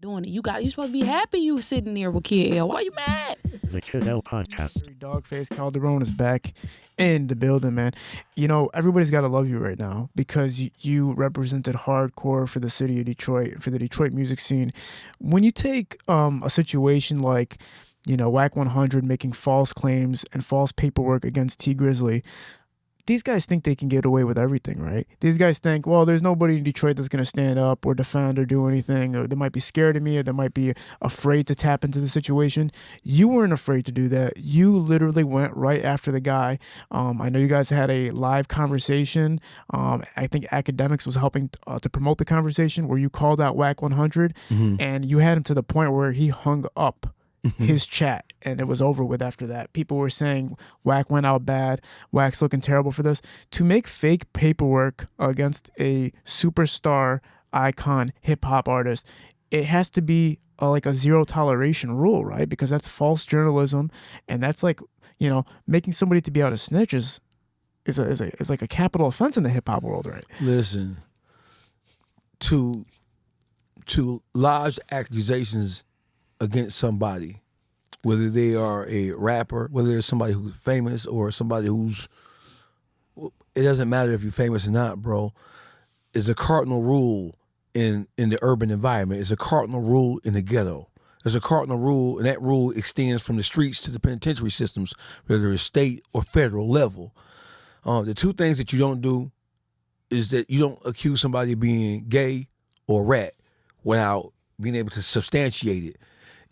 doing it. You supposed to be happy you sitting there with Kid L. Why you mad? The Kid L podcast. Dawgface Calderon is back in the building, man. You know, everybody's got to love you right now because you represented hardcore for the city of Detroit, for the Detroit music scene. When you take a situation like, you know, Wack100 making false claims and false paperwork against Tee Grizzley, these guys think they can get away with everything, right? These guys think, well, there's nobody in Detroit that's going to stand up or defend or do anything, or they might be scared of me, or they might be afraid to tap into the situation. You weren't afraid to do that. You literally went right after the guy. I know you guys had a live conversation. I think Akademiks was helping to promote the conversation where you called out Wack100, and you had him to the point where he hung up his chat, and it was over with after that. People were saying Wack went out bad, Wack's looking terrible for this. To make fake paperwork against a superstar icon hip-hop artist, it has to be like a zero toleration rule, right? Because that's false journalism, and that's like, you know, making somebody to be out of snitch is like a capital offense in the hip-hop world, right? Listen, to lodge accusations against somebody, whether they are a rapper, whether they're somebody who's famous or somebody who's, it doesn't matter if you're famous or not, bro, is a cardinal rule in the urban environment. It's a cardinal rule in the ghetto. There's a cardinal rule, and that rule extends from the streets to the penitentiary systems, whether it's state or federal level. The two things that you don't do is that you don't accuse somebody of being gay or rat without being able to substantiate it.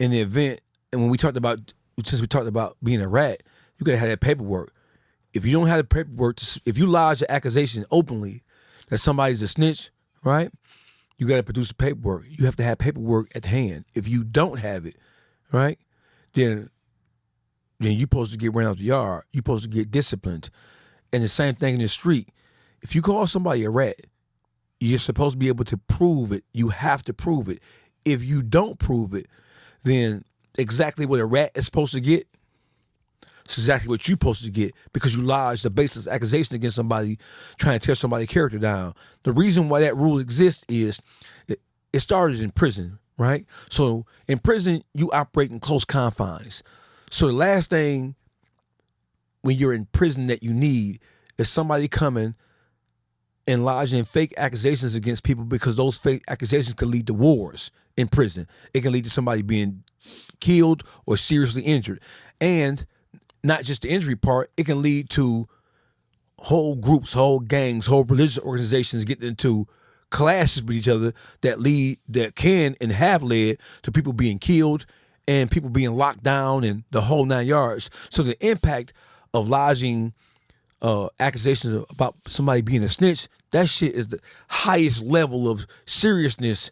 In the event, and when we talked about, since we talked about being a rat, you gotta have that paperwork. If you don't have the paperwork, if you lodge an accusation openly that somebody's a snitch, right? You gotta produce the paperwork. You have to have paperwork at hand. If you don't have it, right, then you're supposed to get ran out the yard. You're supposed to get disciplined. And the same thing in the street. If you call somebody a rat, you're supposed to be able to prove it. You have to prove it. If you don't prove it, then exactly what a rat is supposed to get, it's exactly what you're supposed to get, because you lodged a baseless accusation against somebody trying to tear somebody's character down. The reason why that rule exists is it started in prison, right? So in prison, you operate in close confines. So the last thing when you're in prison that you need is somebody coming and lodging fake accusations against people, because those fake accusations can lead to wars in prison. It can lead to somebody being killed or seriously injured. And not just the injury part, it can lead to whole groups, whole gangs, whole religious organizations getting into clashes with each other that can and have led to people being killed and people being locked down and the whole 9 yards. So the impact of lodging accusations about somebody being a snitch, that shit is the highest level of seriousness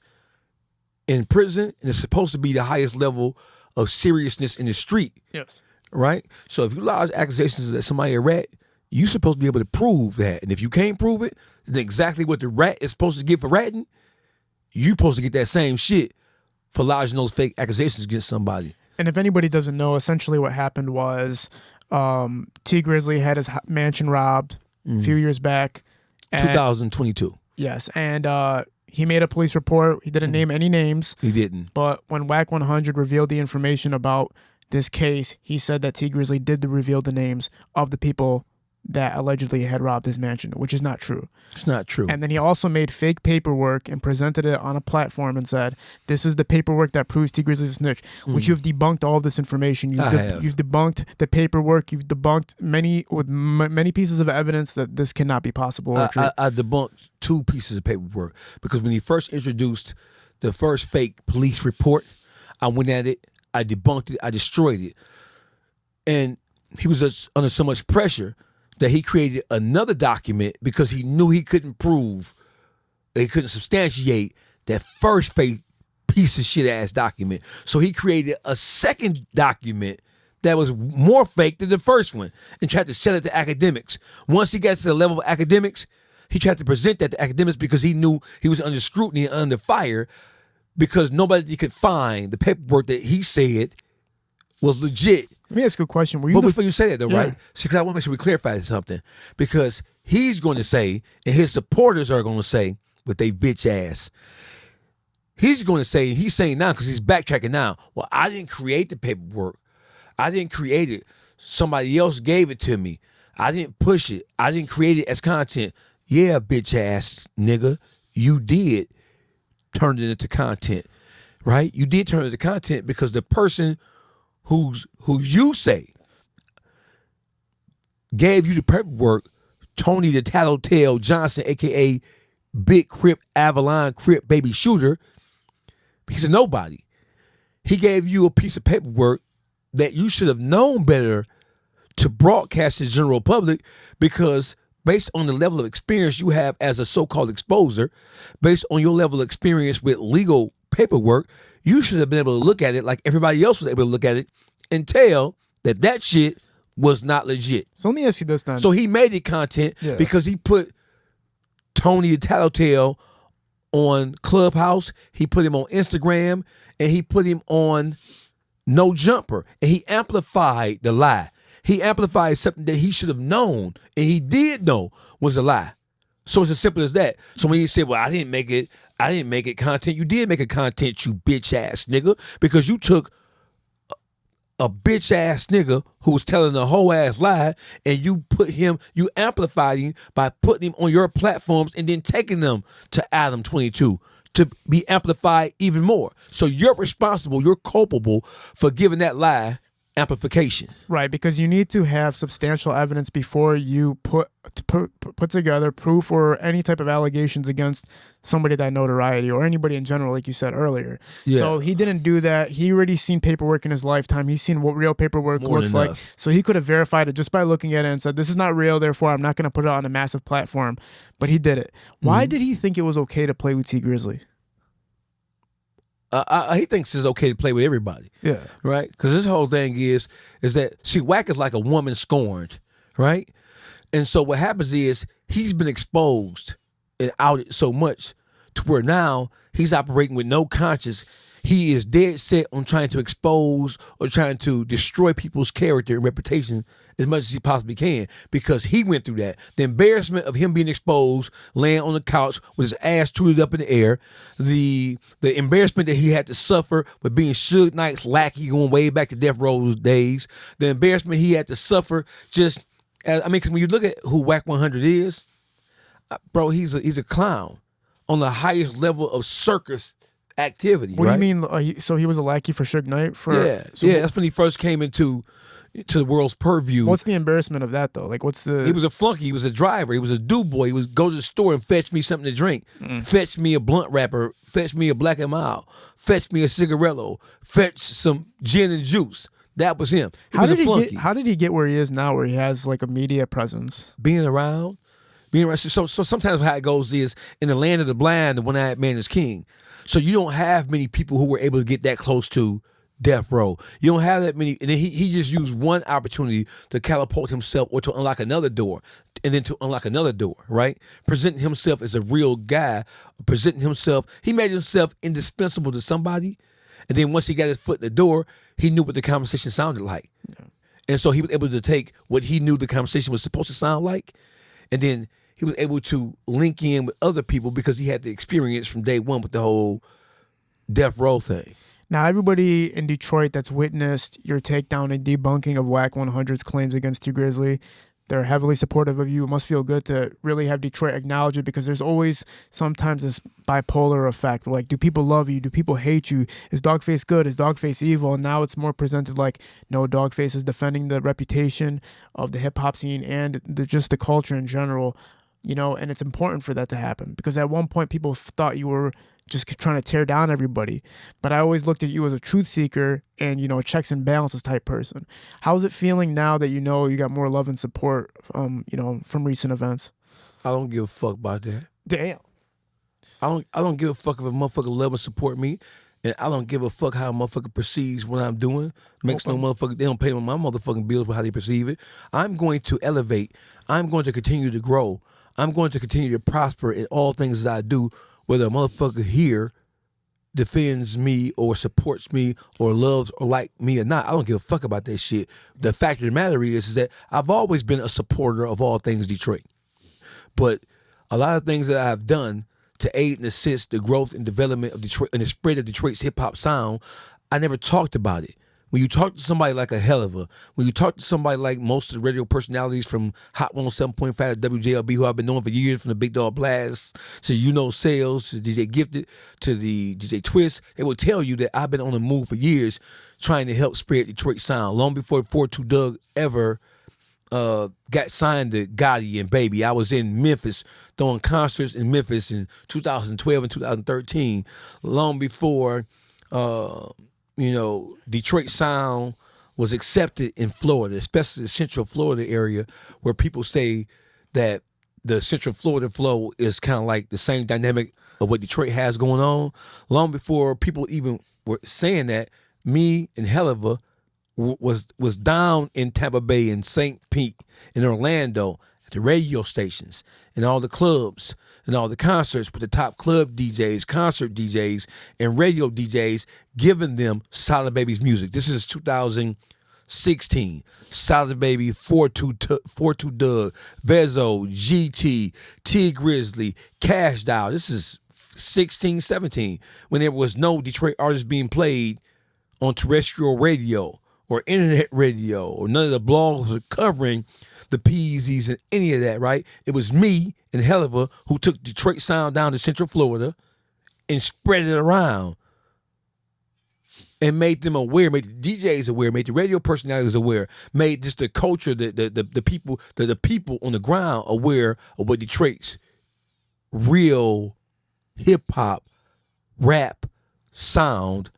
in prison, and it's supposed to be the highest level of seriousness in the street. Yes. Right? So if you lodge accusations that somebody a rat, you're supposed to be able to prove that. And if you can't prove it, then exactly what the rat is supposed to get for ratting, you're supposed to get that same shit for lodging those fake accusations against somebody. And if anybody doesn't know, essentially what happened was Tee Grizzley had his mansion robbed a few years back. 2022. Yes, and he made a police report. He didn't name any names. He didn't. But when Wack100 revealed the information about this case, he said that Tee Grizzley did reveal the names of the people that allegedly had robbed his mansion, which is not true. It's not true. And then he also made fake paperwork and presented it on a platform and said, this is the paperwork that proves Tee Grizzley's a snitch, which you've debunked all this information. You've debunked the paperwork. You've debunked many pieces of evidence that this cannot be possible or true. I debunked 2 pieces of paperwork, because when he first introduced the first fake police report, I went at it, I debunked it, I destroyed it. And he was just under so much pressure that he created another document because he knew he couldn't prove, he couldn't substantiate that first fake piece of shit ass document. So he created a second document that was more fake than the first one and tried to sell it to Akademiks. Once he got to the level of Akademiks, he tried to present that to Akademiks because he knew he was under scrutiny and under fire, because nobody could find the paperwork that he said was legit. Let me ask you a question. But before you say that, though, right? Because I want to make sure we clarify something. Because he's going to say, and his supporters are going to say, with they bitch ass, he's going to say, he's saying now because he's backtracking now, well, I didn't create the paperwork. I didn't create it. Somebody else gave it to me. I didn't push it. I didn't create it as content. Yeah, bitch ass nigga, you did turn it into content, right? You did turn it into content because the person who you say gave you the paperwork, Tony the Tattletale Johnson, aka Big Crip Avalon Crip Baby Shooter, he's a nobody. He gave you a piece of paperwork that you should have known better to broadcast to the general public, because based on the level of experience you have as a so-called exposer, based on your level of experience with legal paperwork, you should have been able to look at it like everybody else was able to look at it and tell that that shit was not legit. So let me ask you this then. So he made it content because he put Tony the Tattletale on Clubhouse, he put him on Instagram, and he put him on No Jumper, and he amplified the lie. He amplified something that he should have known, and he did know was a lie. So it's as simple as that. So when he said, well, I didn't make it content, you did make it content, you bitch ass nigga, because you took a bitch ass nigga who was telling a whole ass lie, and you amplified him by putting him on your platforms and then taking them to Adam 22 to be amplified even more. So you're responsible, you're culpable for giving that lie amplification. Right, because you need to have substantial evidence before you put together proof or any type of allegations against somebody that notoriety or anybody in general, like you said earlier. Yeah. So he didn't do that. He already seen paperwork in his lifetime. He's seen what real paperwork looks like. So he could have verified it just by looking at it and said, this is not real, therefore I'm not going to put it on a massive platform. But he did it. Why did he think it was okay to play with Tee Grizzley? He thinks it's okay to play with everybody. Yeah. Right? Because this whole thing is that, see, Wack is like a woman scorned, right? And so what happens is he's been exposed and outed so much to where now he's operating with no conscience. He is dead set on trying to expose or trying to destroy people's character and reputation as much as he possibly can, because he went through that. The embarrassment of him being exposed, laying on the couch with his ass tooted up in the air, the embarrassment that he had to suffer with being Suge Knight's lackey going way back to Death Row's days, the embarrassment he had to suffer because when you look at who Wack100 is, bro, he's a clown on the highest level of circus activity. What do you mean? So he was a lackey for Suge Knight? That's when he first came into the world's purview. What's the embarrassment of that though? Like, what's the? He was a flunky. He was a driver. He was a do boy. He was go to the store and fetch me something to drink. Fetch me a blunt wrapper. Fetch me a Black and Mild. Fetch me a cigarello. Fetch some gin and juice. That was him. How did he get where he is now, where he has like a media presence? Being around. So sometimes how it goes is, in the land of the blind, the one-eyed man is king. So you don't have many people who were able to get that close to Death Row. You don't have that many, and then he just used one opportunity to catapult himself or to unlock another door, and then to unlock another door, right? Presenting himself as a real guy, he made himself indispensable to somebody, and then once he got his foot in the door, he knew what the conversation sounded like. Yeah. And so he was able to take what he knew the conversation was supposed to sound like, and then he was able to link in with other people because he had the experience from day one with the whole Death Row thing. Now, everybody in Detroit that's witnessed your takedown and debunking of Wack100's claims against Tee Grizzley, they're heavily supportive of you. It must feel good to really have Detroit acknowledge it, because there's always sometimes this bipolar effect. Like, do people love you? Do people hate you? Is Dawgface good? Is Dawgface evil? And now it's more presented like, no, Dawgface is defending the reputation of the hip-hop scene and just the culture in general. And it's important for that to happen, because at one point people thought you were just trying to tear down everybody. But I always looked at you as a truth seeker and, checks and balances type person. How's it feeling now that you got more love and support, from recent events? I don't give a fuck about that. Damn. I don't give a fuck if a motherfucker love and support me, and I don't give a fuck how a motherfucker perceives what I'm doing. Makes no motherfucker, they don't pay my motherfucking bills with how they perceive it. I'm going to elevate. I'm going to continue to grow. I'm going to continue to prosper in all things that I do, whether a motherfucker here defends me or supports me or loves or like me or not. I don't give a fuck about that shit. The fact of the matter is that I've always been a supporter of all things Detroit. But a lot of things that I've done to aid and assist the growth and development of Detroit and the spread of Detroit's hip hop sound, I never talked about it. When you talk to somebody like a Helliver, when you talk to somebody like most of the radio personalities from Hot 107.5 WJLB, who I've been knowing for years, from the Big Dog Blast to Sales, to DJ Gifted, to the DJ Twist, they will tell you that I've been on the move for years trying to help spread Detroit sound. Long before 42 Doug ever got signed to Gotti and Baby, I was in Memphis throwing concerts in Memphis in 2012 and 2013. Long before Detroit sound was accepted in Florida, especially the Central Florida area, where people say that the Central Florida flow is kind of like the same dynamic of what Detroit has going on. Long before people even were saying that, me and Helliver was down in Tampa Bay and St. Pete in Orlando at the radio stations and all the clubs and all the concerts with the top club DJs, concert DJs, and radio DJs, giving them Solid Baby's music. This is 2016. Solid Baby, 42 Doug, Vezo, GT, Tee Grizzley, Cash Doll. This is 16, 17, when there was no Detroit artists being played on terrestrial radio or internet radio, or none of the blogs were covering the Peasies and any of that, right? It was me and Helliver who took Detroit sound down to Central Florida and spread it around and made them aware, made the DJs aware, made the radio personalities aware, made just the culture, the people on the ground aware of what Detroit's real hip hop rap sounded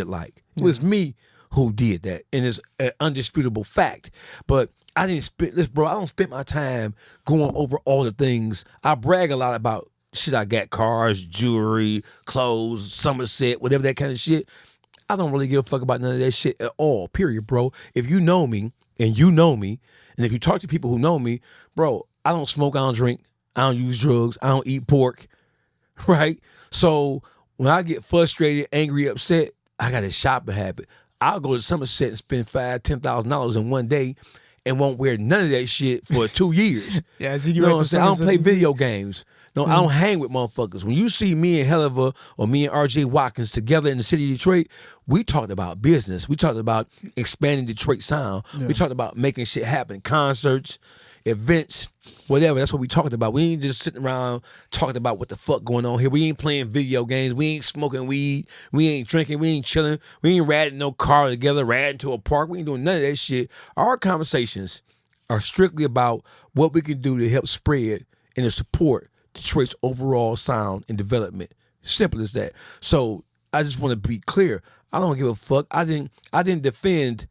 like. It was me who did that, and it's an undisputable fact. But I don't spend my time going over all the things. I brag a lot about shit I got: cars, jewelry, clothes, Somerset, whatever, that kind of shit. I don't really give a fuck about none of that shit at all, period, bro. If you know me, and you know me, and if you talk to people who know me, bro, I don't smoke, I don't drink, I don't use drugs, I don't eat pork, right? So when I get frustrated, angry, upset, I got a shopping habit. I'll go to Somerset and spend $5,000-$10,000 in one day and won't wear none of that shit for 2 years. Yeah, you know what I'm saying? I don't play video games. No, I don't hang with motherfuckers. When you see me and Helliver or me and RJ Watkins together in the city of Detroit, we talked about business. We talked about expanding Detroit sound. Yeah. We talked about making shit happen, concerts, events, whatever. That's what we talking about. We ain't just sitting around talking about what the fuck going on here. We ain't playing video games. We ain't smoking weed. We ain't drinking. We ain't chilling. We ain't riding no car together, riding to a park. We ain't doing none of that shit. Our conversations are strictly about what we can do to help spread and to support Detroit's overall sound and development. Simple as that. So I just want to be clear. I don't give a fuck. I didn't defend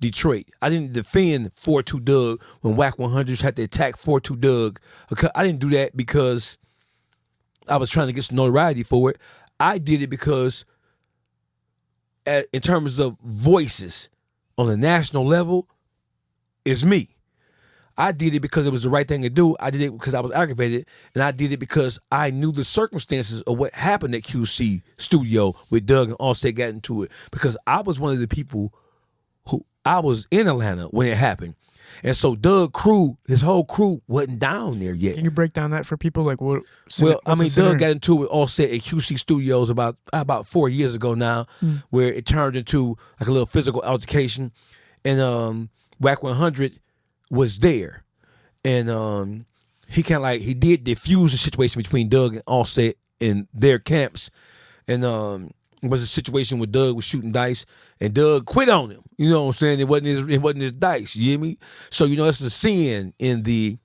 Detroit. I didn't defend 42 Doug when Wack100 had to attack 42 Doug. I didn't do that because I was trying to get some notoriety for it. I did it because in terms of voices on a national level, it's me. I did it because it was the right thing to do. I did it because I was aggravated, and I did it because I knew the circumstances of what happened at QC Studio with Doug and Offset got into it, because I was one of the people who, I was in Atlanta when it happened. And so Doug crew, his whole crew wasn't down there yet. Can you break down that for people? Like what? Well, I mean, Doug got into it Offset at QC Studios about 4 years ago now, where it turned into like a little physical altercation, and Wack100 was there, and he kind of like, he did diffuse the situation between Doug and Offset in their camps, and it was a situation where Doug was shooting dice, and Doug quit on him. You know what I'm saying? It wasn't his dice. You hear me? So it's a sin in the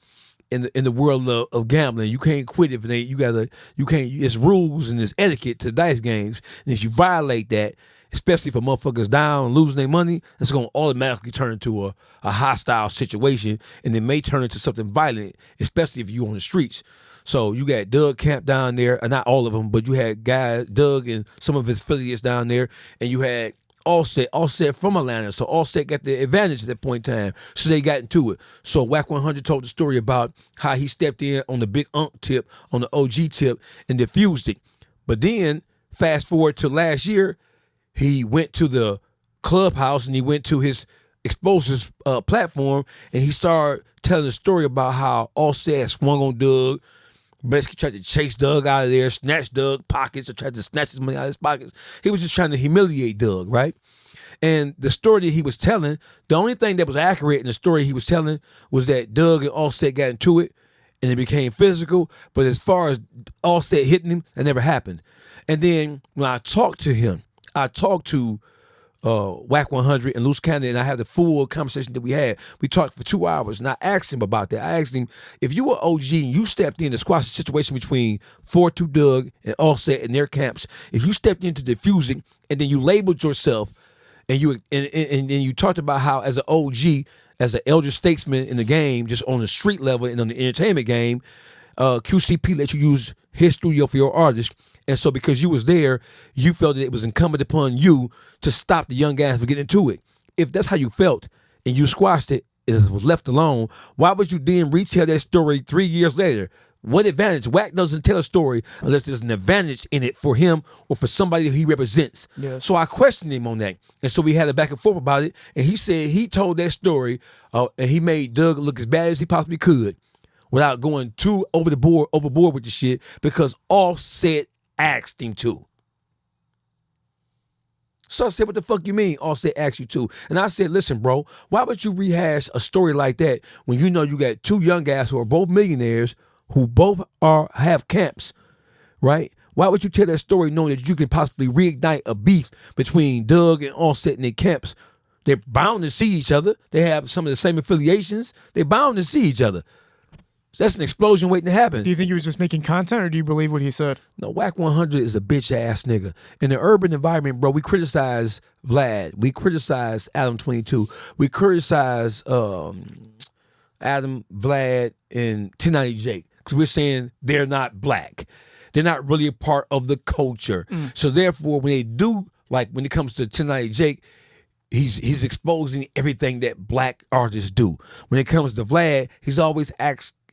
world of gambling. You can't quit if it ain't. You can't. It's rules and it's etiquette to dice games, and if you violate that, especially for motherfuckers down and losing their money, it's going to automatically turn into a hostile situation, and it may turn into something violent, especially if you're on the streets. So you got Doug Camp down there, not all of them, but you had guys, Doug and some of his affiliates down there, and you had Offset from Atlanta. So Offset got the advantage at that point in time. So they got into it. So Wack100 told the story about how he stepped in on the big unk tip, on the OG tip, and diffused it. But then, fast forward to last year, he went to the clubhouse and he went to his explosives platform, and he started telling a story about how Offset swung on Doug, Basically tried to chase Doug out of there, snatch Doug pockets, or tried to snatch his money out of his pockets. He was just trying to humiliate Doug, right? And the story that he was telling, the only thing that was accurate in the story he was telling was that Doug and Offset got into it and it became physical. But as far as Offset hitting him, that never happened. And then when I talked to him, I talked to Wack100 and Loose Cannon, and I had the full conversation that we had. We talked for 2 hours, and I asked him about that. I asked him, if you were OG and you stepped in to squash the situation between 4-2 Doug and Offset in their camps, if you stepped in to defuse it, and then you labeled yourself, and you talked about how as an OG, as an elder statesman in the game, just on the street level and on the entertainment game, QCP let you use his studio for your artist. And so because you was there, you felt that it was incumbent upon you to stop the young guys from getting into it. If that's how you felt and you squashed it and it was left alone, why would you then retell that story 3 years later? What advantage? Wack doesn't tell a story unless there's an advantage in it for him or for somebody he represents. Yeah. So I questioned him on that. And so we had a back and forth about it. And he said he told that story and he made Doug look as bad as he possibly could without going too overboard with the shit, because Offset asked him to. So I said, what the fuck you mean? Offset asked you to. And I said, listen, bro, why would you rehash a story like that when you know you got two young guys who are both millionaires, who both have camps, right? Why would you tell that story knowing that you can possibly reignite a beef between Doug and Offset in their camps? They're bound to see each other. They have some of the same affiliations. They're bound to see each other. So that's an explosion waiting to happen. Do you think he was just making content, or do you believe what he said? No, Wack100 is a bitch ass nigga. In the urban environment, bro, we criticize Vlad. We criticize Adam 22. We criticize Adam, Vlad, and 1090 Jake, because we're saying they're not black. They're not really a part of the culture. So therefore, when they do, like when it comes to 1090 Jake, he's exposing everything that black artists do. When it comes to Vlad, he's always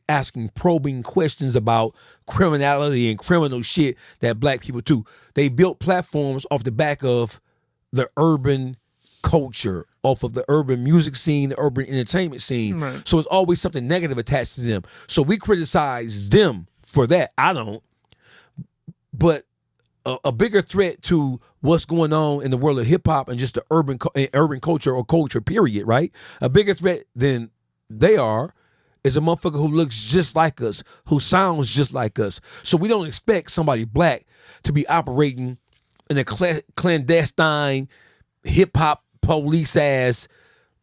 asking probing questions about criminality and criminal shit that black people do. They built platforms off the back of the urban culture, off of the urban music scene, the urban entertainment scene. Right. So it's always something negative attached to them. So we criticize them for that. I don't. But a bigger threat to what's going on in the world of hip hop and just the urban culture or culture period, right? A bigger threat than they are is a motherfucker who looks just like us, who sounds just like us. So we don't expect somebody black to be operating in a clandestine, hip-hop police-ass,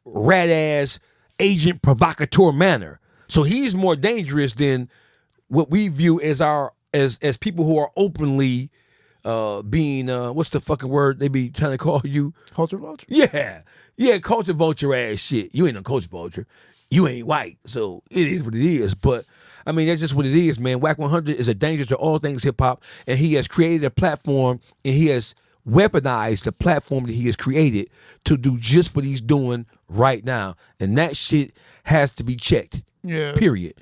rat-ass, agent provocateur manner. So he's more dangerous than what we view as as people who are openly being, what's the fucking word they be trying to call you? Culture vulture? Yeah, culture vulture ass shit. You ain't no culture vulture. You ain't white, so it is what it is. But, I mean, that's just what it is, man. Wack100 is a danger to all things hip-hop, and he has created a platform, and he has weaponized the platform that he has created to do just what he's doing right now. And that shit has to be checked, period.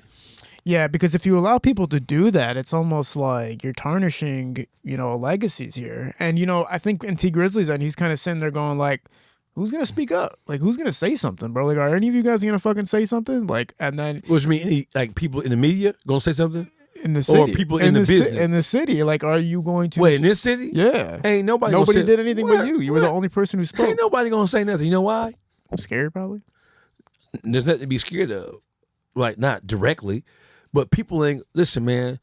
Yeah, because if you allow people to do that, it's almost like you're tarnishing, legacies here. And, I think in Tee Grizzley's end, he's kind of sitting there going like, who's going to speak up? Like, who's going to say something, bro? Like, are any of you guys going to fucking say something? Like, and then... What do you mean? Like, people in the media going to say something? In the city. Or people in the business? In the city. Like, are you going to... Wait, in this city? Yeah. Ain't nobody did anything but you. You were the only person who spoke. Ain't nobody going to say nothing. You know why? I'm scared, probably. There's nothing to be scared of. Like, not directly. But people ain't... Listen, man.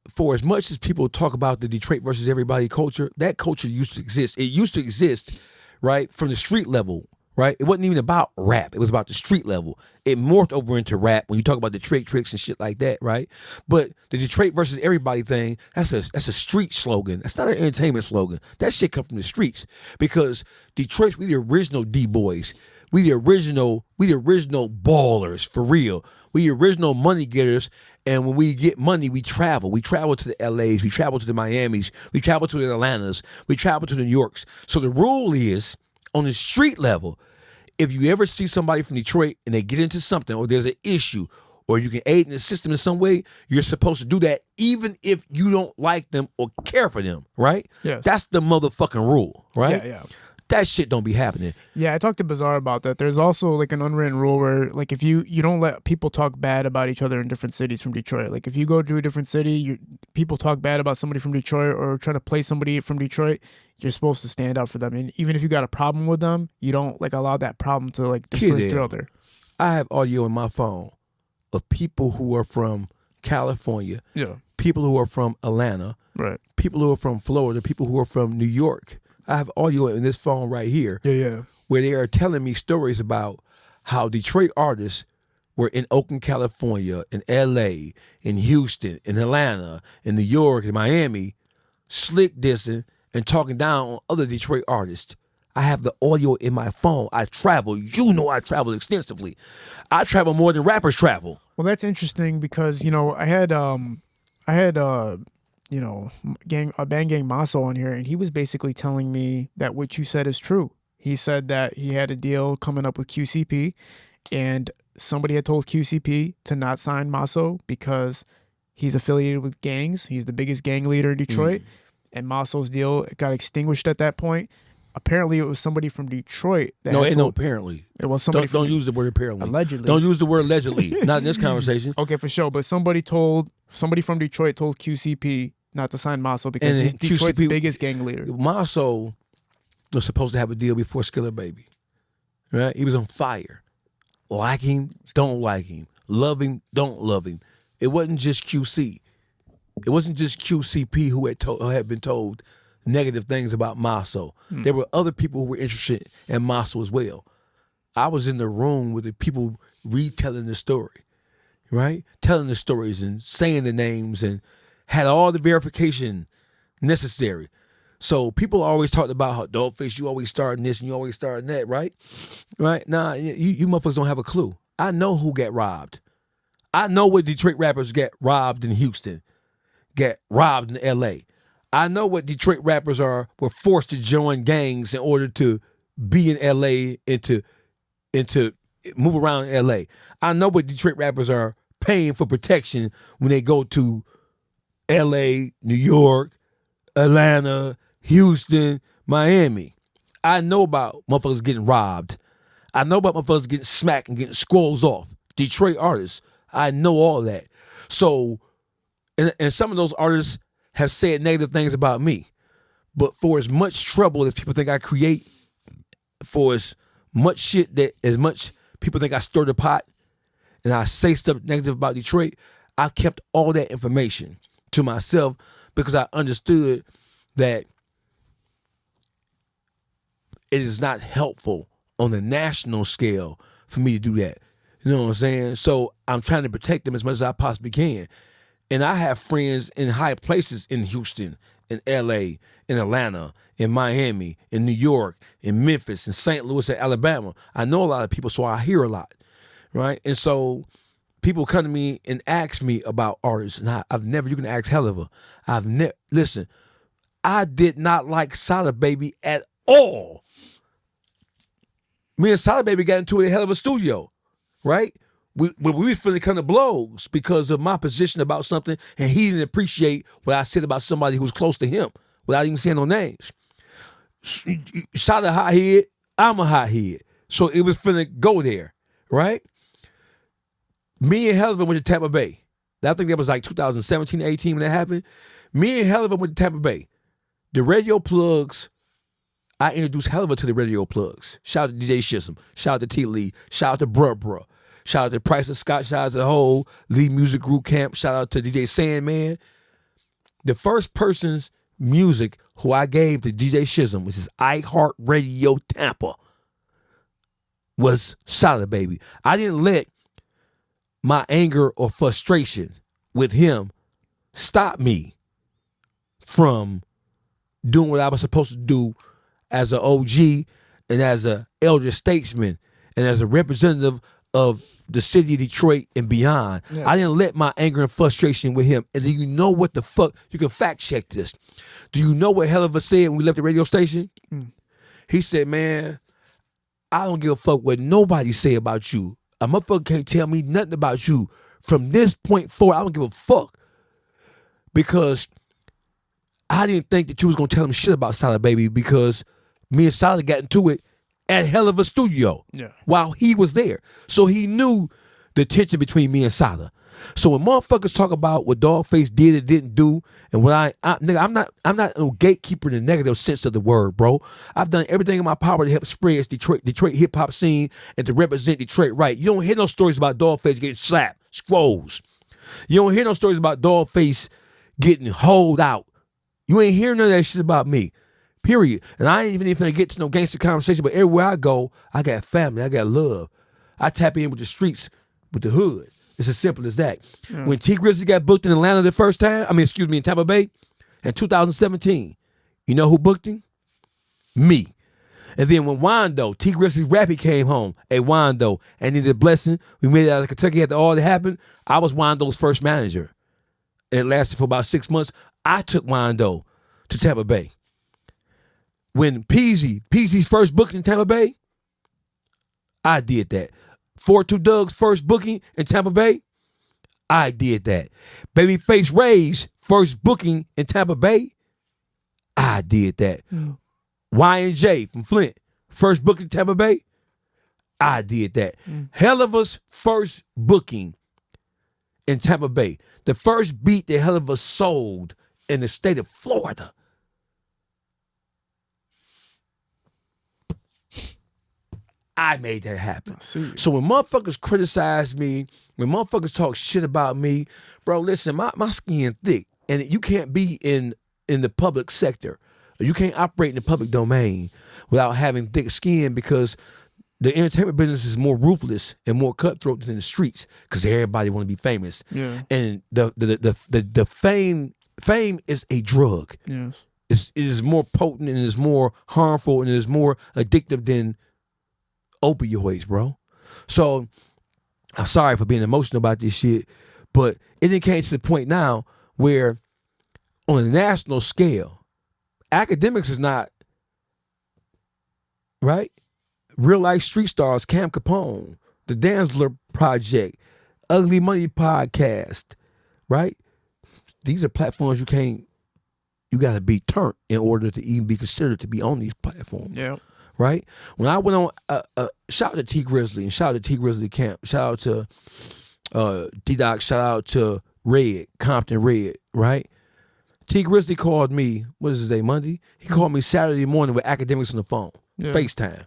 For as much as people talk about the Detroit versus everybody culture, that culture used to exist. It used to exist... right, from the street level, right? It wasn't even about rap. It was about the street level. It morphed over into rap when you talk about Detroit tricks and shit like that, right? But the Detroit versus everybody thing, that's a street slogan. That's not an entertainment slogan. That shit come from the streets, because Detroit, we the original D-boys. We the original ballers, for real. We the original money getters. And when we get money, we travel. We travel to the LAs. We travel to the Miamis. We travel to the Atlantas. We travel to the New Yorks. So the rule is, on the street level, if you ever see somebody from Detroit and they get into something, or there's an issue, or you can aid in the system in some way, you're supposed to do that even if you don't like them or care for them, right? Yes. That's the motherfucking rule, right? Yeah. That shit don't be happening. Yeah, I talked to Bizarre about that. There's also like an unwritten rule where like if you don't let people talk bad about each other in different cities from Detroit. Like if you go to a different city, people talk bad about somebody from Detroit or try to play somebody from Detroit, you're supposed to stand up for them. And even if you got a problem with them, you don't like allow that problem to like disperse throughout there. I have audio in my phone of people who are from California, people who are from Atlanta, right? People who are from Florida, people who are from New York. I have audio in this phone right here, where they are telling me stories about how Detroit artists were in Oakland, California, in LA, in Houston, in Atlanta, in New York, in Miami, slick dissing and talking down on other Detroit artists. I have the audio in my phone. I travel. You know I travel extensively. I travel more than rappers travel. Well, that's interesting because, you know, I had you know, Bang Gang Maso on here, and he was basically telling me that what you said is true. He said that he had a deal coming up with QCP, and somebody had told QCP to not sign Maso because he's affiliated with gangs. He's the biggest gang leader in Detroit, and Maso's deal got extinguished at that point. Apparently, it was somebody from Detroit. That No, apparently. It was somebody. Don't use the word apparently. Allegedly. Don't use the word allegedly. Not in this conversation. Okay, for sure. But somebody from Detroit told QCP not to sign Maso because he's Detroit's biggest gang leader. Maso was supposed to have a deal before Skiller Baby, right? He was on fire. Like him, don't like him. Love him, don't love him. It wasn't just QC. It wasn't just QCP who had been told negative things about Maso. There were other people who were interested in Maso as well. I was in the room with the people retelling the story, right? Telling the stories and saying the names and had all the verification necessary. So people always talked about how Dawgface, you always starting this and you always starting that, right? Right? Nah, you motherfuckers don't have a clue. I know who got robbed. I know what Detroit rappers get robbed in Houston, get robbed in LA. I know what Detroit rappers were forced to join gangs in order to be in LA and to move around in LA. I know what Detroit rappers are paying for protection when they go to LA, New York, Atlanta, Houston, Miami. I know about motherfuckers getting robbed. I know about motherfuckers getting smacked and getting squalls off. Detroit artists. I know all that. So, and some of those artists have said negative things about me. But for as much trouble as people think I create, for as much shit that, as much people think I stir the pot, and I say stuff negative about Detroit, I kept all that information to myself because I understood that it is not helpful on the national scale for me to do that. You know what I'm saying? So I'm trying to protect them as much as I possibly can. And I have friends in high places in Houston, in LA, in Atlanta, in Miami, in New York, in Memphis, in St. Louis, and Alabama. I know a lot of people, so I hear a lot, right? And so people come to me and ask me about artists, and I've never, you can ask Helliver, listen, I did not like Solid Baby at all. Me and Solid Baby got into a hell of a studio, right? We was finna come to blows because of my position about something, and he didn't appreciate what I said about somebody who was close to him without even saying no names. Shot a hot head, I'm a hot head. So it was finna go there, right? Me and Helliver went to Tampa Bay. I think that was like 2017, 18 when that happened. Me and Helliver went to Tampa Bay. The radio plugs, I introduced Helliver to the radio plugs. Shout out to DJ Shism. Shout out to T. Lee. Shout out to Bruh. Shout out to Price of Scott. Shout out to the whole Lee Music Group Camp. Shout out to DJ Sandman. The first person's music who I gave to DJ Shism, which is iHeart Radio Tampa, was Solid Baby. I didn't let my anger or frustration with him stop me from doing what I was supposed to do as an OG and as an elder statesman and as a representative of the city of Detroit and beyond. Yeah. I didn't let my anger and frustration with him. And do you know what the fuck? You can fact check this. Do you know what Helliver said when we left the radio station? He said, man, I don't give a fuck what nobody say about you. A motherfucker can't tell me nothing about you. From this point forward, I don't give a fuck. Because I didn't think that you was going to tell him shit about Solid Baby because me and Solid got into it at Hell of a Studio while he was there. So he knew the tension between me and Solid. So when motherfuckers talk about what Dawgface did and didn't do, and what nigga, I'm not no gatekeeper in the negative sense of the word, bro. I've done everything in my power to help spread Detroit hip hop scene and to represent Detroit right. You don't hear no stories about Dawgface getting slapped, scrolls. You don't hear no stories about Dawgface getting holed out. You ain't hearing none of that shit about me. Period. And I ain't even gonna get to no gangster conversation, but everywhere I go, I got family, I got love. I tap in with the streets, with the hood. It's as simple as that. Yeah. When Tee Grizzley got booked in Atlanta the first time, in Tampa Bay, in 2017, you know who booked him? Me. And then when Wando, Tee Grizzley's rappy came home, Wando, and needed a blessing, we made it out of Kentucky after all that happened, I was Wando's first manager. It lasted for about 6 months. I took Wando to Tampa Bay. When Peasy's first booking in Tampa Bay, I did that. 42 Doug's first booking in Tampa Bay, I did that. Babyface Ray's first booking in Tampa Bay, I did that. Y&J from Flint, first booking in Tampa Bay, I did that. Hell of Us first booking in Tampa Bay. The first beat that Hell of Us sold in the state of Florida. I made that happen. So when motherfuckers criticize me, when motherfuckers talk shit about me, bro, listen, my skin thick. And you can't be in the public sector. You can't operate in the public domain without having thick skin, because the entertainment business is more ruthless and more cutthroat than the streets, because everybody want to be famous. Yeah. And the fame is a drug. Yes. It is more potent and it is more harmful and it is more addictive than opioids, bro. So I'm sorry for being emotional about this shit, but it then came to the point now where on a national scale, Akademiks is not, right? Real life street stars, Cam Capone, the Danzler Project, Ugly Money Podcast, right? These are platforms you gotta be turned in order to even be considered to be on these platforms. Yeah. Right? When I went on, shout out to Tee Grizzley and shout out to Tee Grizzley Camp, shout out to D-Doc, shout out to Red, Compton Red, right? Tee Grizzley called me, what is his day, Monday? He called me Saturday morning with Akademiks on the phone, FaceTime.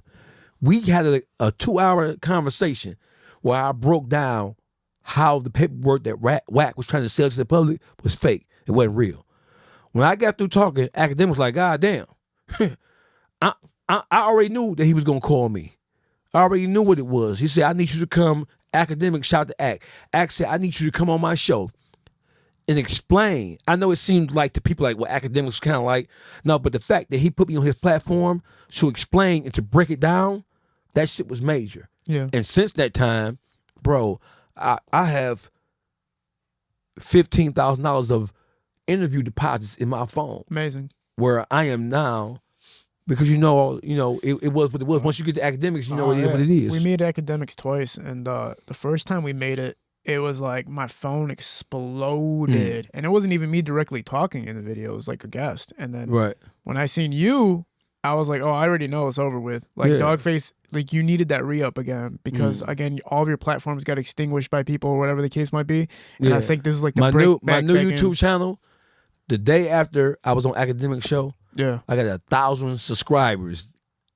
We had a 2-hour conversation where I broke down how the paperwork that Wack was trying to sell to the public was fake. It wasn't real. When I got through talking, Akademiks like, God damn. I already knew that he was going to call me. I already knew what it was. He said, I need you to come. Akademiks shout to Act. Act said, I need you to come on my show and explain. I know it seemed like to people like what Akademiks kind of like. No, but the fact that he put me on his platform to explain and to break it down, that shit was major. Yeah. And since that time, bro, I have $15,000 of interview deposits in my phone. Amazing. Where I am now. Because it was what it was. Once you get to Akademiks, you know what it is. We made Akademiks twice, and the first time we made it, it was like my phone exploded. And it wasn't even me directly talking in the video. It was like a guest. And then when I seen you, I was like, oh, I already know it's over with. Like Dawgface, like you needed that re-up again because, again, all of your platforms got extinguished by people or whatever the case might be. And I think this is like the my new YouTube channel, the day after I was on Akademiks show, I got 1,000 subscribers.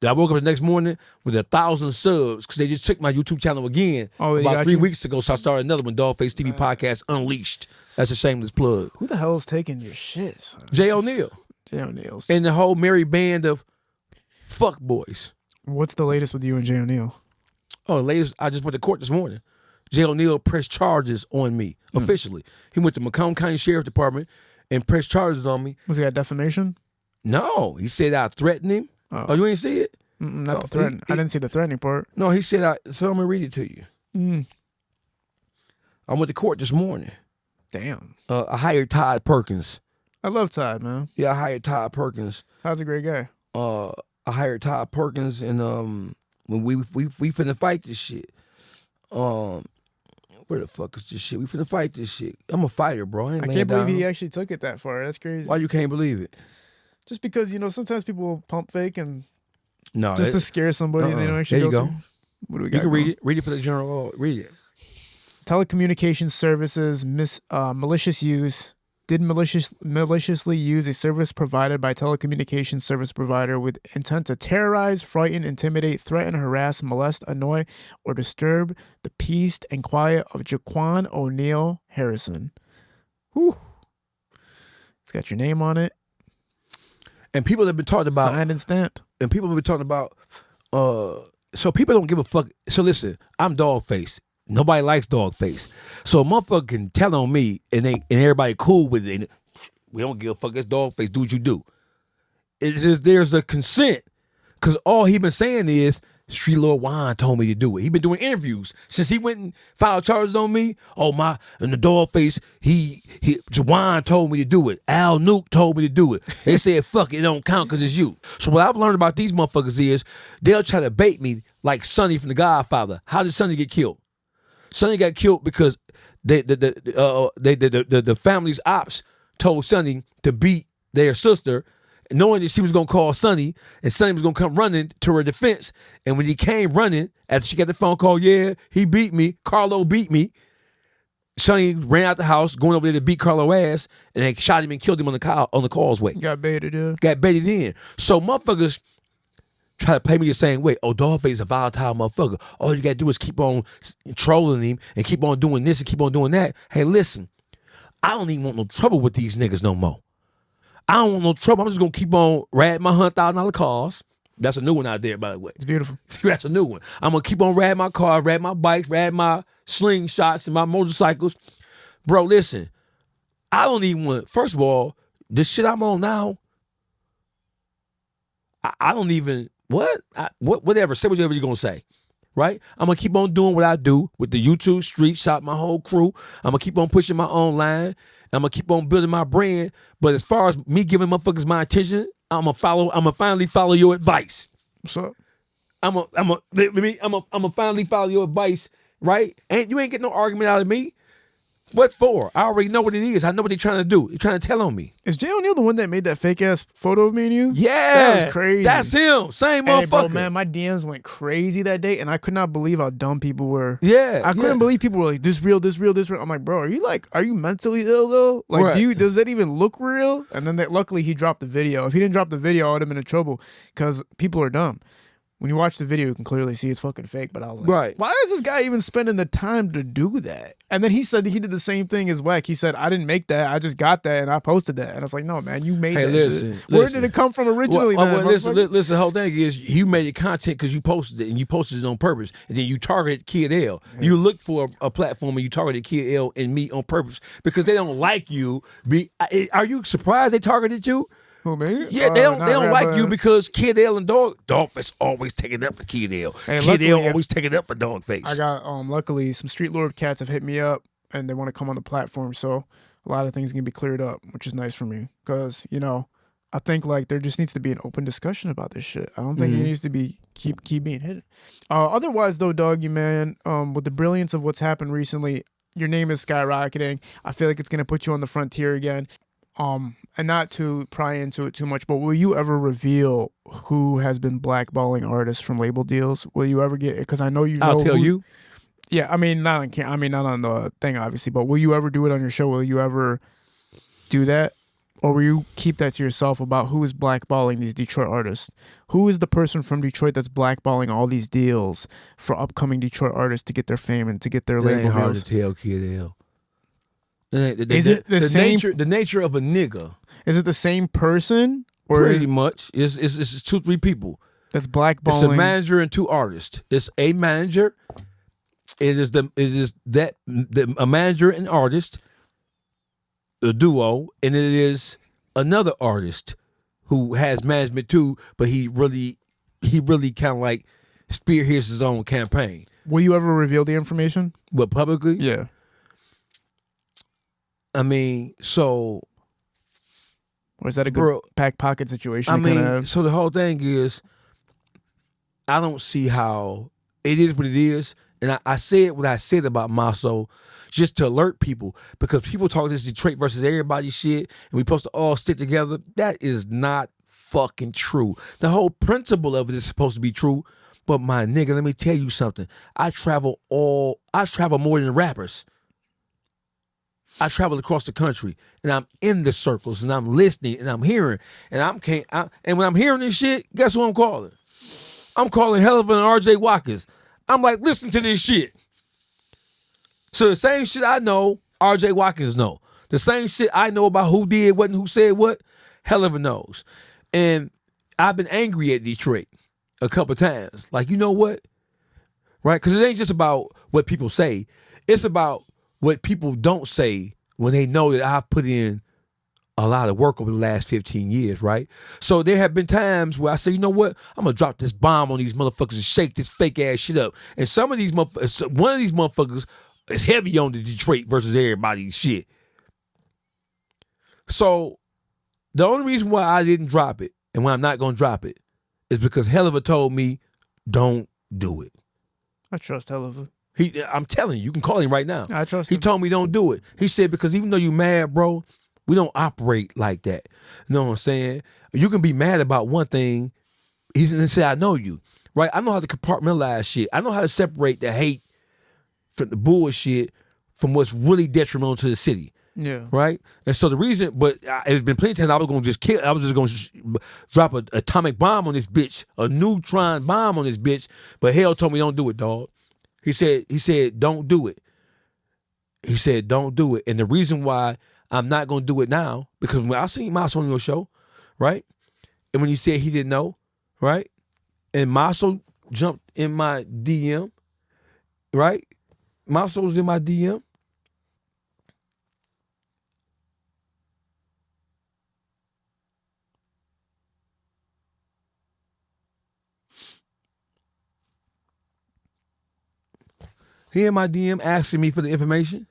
I woke up the next morning with 1,000 subs because they just took my YouTube channel again about 3 weeks ago. So I started another one, Dawgface TV Podcast Unleashed. That's a shameless plug. Who the hell is taking your shit, son? Jay O'Neal. Jay O'Neal. And the whole merry band of fuck boys. What's the latest with you and Jay O'Neal? Oh, the latest, I just went to court this morning. Jay O'Neal pressed charges on me officially. He went to Macomb County Sheriff Department and pressed charges on me. Was he got defamation? No, he said I threatened him. Oh, you ain't see it? Not the threatening. I didn't see the threatening part. No, he said, so I'm going to read it to you. I went to court this morning. Damn. I hired Todd Perkins. I love Todd, man. Yeah, I hired Todd Perkins. Todd's a great guy. I hired Todd Perkins, and when we finna fight this shit. Where the fuck is this shit? We finna fight this shit. I'm a fighter, bro. I can't believe he actually took it that far. That's crazy. Why you can't believe it? Just because, sometimes people will pump fake and No, just to scare somebody and they don't actually there you go go. through? What do we You got? can read going? it. Read it for the general. Read it. Telecommunications services malicious use. Did maliciously use a service provided by telecommunications service provider with intent to terrorize, frighten, intimidate, threaten, harass, molest, annoy, or disturb the peace and quiet of Jaquan O'Neal Harrison. Whew. It's got your name on it. And people have been talking about, signed and stamped. and people have been talking about, so people don't give a fuck. So listen, I'm Dawgface. Nobody likes Dawgface. So a motherfucker can tell on me and everybody cool with it. And we don't give a fuck. It's Dawgface. Do what you do. There's a consent. Because all he been saying is, Street Lord Wine told me to do it. He been doing interviews since he went and filed charges on me. And the Dawgface, Wine told me to do it. Al Nuke told me to do it. They said, fuck it don't count because it's you. So what I've learned about these motherfuckers is they'll try to bait me like Sonny from The Godfather. How did Sonny get killed? Sonny got killed because the family's ops told Sonny to beat their sister, knowing that she was gonna call Sonny, and Sonny was gonna come running to her defense. And when he came running, after she got the phone call, yeah, he beat me, Carlo beat me. Sonny ran out the house, going over there to beat Carlo ass, and they shot him and killed him on the causeway. Got baited, yeah. Got baited in. So motherfuckers try to play me the same way. Oh, Dawgface is a volatile motherfucker. All you gotta do is keep on trolling him and keep on doing this and keep on doing that. Hey, listen, I don't even want no trouble with these niggas no more. I don't want no trouble. I'm just gonna keep on riding my $100,000 cars. That's a new one out there, by the way. It's beautiful. That's a new one. I'm gonna keep on riding my car, riding my bikes, riding my slingshots and my motorcycles. Bro, listen, I don't even want, first of all, this shit I'm on now, I don't even, whatever, say whatever you're gonna say, right? I'm gonna keep on doing what I do with the YouTube street shop, my whole crew. I'm gonna keep on pushing my own line. I'm gonna keep on building my brand. But as far as me giving motherfuckers my attention, I'm gonna finally follow your advice. What's up? I'm gonna finally follow your advice, right? And you ain't getting no argument out of me. What for? I already know what it is. I know what they're trying to do. They're trying to tell on me. Is Jay O'Neal the one that made that fake ass photo of me and you? Yeah. That was crazy. That's him. Same Hey, motherfucker. bro, man, my DMs went crazy that day, and I could not believe how dumb people were. Yeah. I couldn't believe people were like, this real, this real, this real. I'm like, bro, are you mentally ill though? Like, Right. does that even look real? And then luckily he dropped the video. If he didn't drop the video, I would have been in trouble because people are dumb. When you watch the video, you can clearly see it's fucking fake. But I was like, Right. why is this guy even spending the time to do that? And then he said he did the same thing as Wack. He said, I didn't make that. I just got that and I posted that. And I was like, no, man, you made that shit. Where did it come from originally? Listen, the whole thing is you made your content because you posted it and you posted it on purpose. And then you targeted Kid L. Yeah. You looked for a platform and you targeted Kid L and me on purpose because they don't like you. Are you surprised they targeted you? Who, me? Yeah, they don't like you because Kid L and Dawgface always taking up for Kid L. Hey, Kid L always taking up for Dawgface. I got luckily some Street Lord cats have hit me up and they want to come on the platform, so a lot of things can be cleared up, which is nice for me because I think like there just needs to be an open discussion about this shit. I don't think it needs to be keep being hidden. Otherwise though, doggy man, with the brilliance of what's happened recently, your name is skyrocketing. I feel like it's gonna put you on the frontier again. And not to pry into it too much, but will you ever reveal who has been blackballing artists from label deals? Will you ever get? Because I know you know. I'll tell you. Yeah, I mean not on the thing obviously, but will you ever do it on your show? Will you ever do that, or will you keep that to yourself about who is blackballing these Detroit artists? Who is the person from Detroit that's blackballing all these deals for upcoming Detroit artists to get their fame and to get their label ain't hard deals? to tell, Kid L. Is it the same? The nature of a nigga? Is it the same person? Or Pretty much. It's 2-3 people. That's blackballing. It's a manager and 2 artists. It's a manager. It is a manager and artist, a duo, and it is another artist who has management too, but he really kind of like spearheads his own campaign. Will you ever reveal the information? What, publicly? Yeah. I mean, so. Or is that a good back pocket situation? I mean, so the whole thing is, I don't see how it is what it is. And I said what I said about Maso just to alert people, because people talk this Detroit versus everybody shit and we supposed to all stick together. That is not fucking true. The whole principle of it is supposed to be true. But my nigga, let me tell you something. I travel more than rappers. I travel across the country, and I'm in the circles, and I'm listening, and I'm hearing, and and when I'm hearing this shit, guess who I'm calling? I'm calling Helliver and RJ Watkins. I'm like, listen to this shit. So the same shit I know, RJ Watkins know. The same shit I know about who did what and who said what, Helliver knows. And I've been angry at Detroit a couple times. Like, you know what? Right? Because it ain't just about what people say. It's about what people don't say when they know that I've put in a lot of work over the last 15 years, right? So there have been times where I say, you know what? I'm going to drop this bomb on these motherfuckers and shake this fake ass shit up. And some of these motherfuckers, one of these motherfuckers is heavy on the Detroit versus everybody's shit. So the only reason why I didn't drop it and why I'm not going to drop it is because Helliver told me, don't do it. I trust Helliver. I'm telling you, you can call him right now. I trust him. He him. told me don't do it. He said, because even though you mad, bro, we don't operate like that. You know what I'm saying? You can be mad about one thing. He said, I know you, right? I know how to compartmentalize shit. I know how to separate the hate from the bullshit from what's really detrimental to the city. Yeah. Right? And so the reason, but it's been plenty of times I was going to just kill, I was just going to drop an atomic bomb on this bitch, a neutron bomb on this bitch, but hell told me don't do it, dog. He said, don't do it. He said, don't do it. And the reason why I'm not going to do it now, because when I seen Maso on your show, right? And when he said he didn't know, right? And Maso jumped in my DM, right? Maso was in my DM. He in my DM asking me for the information.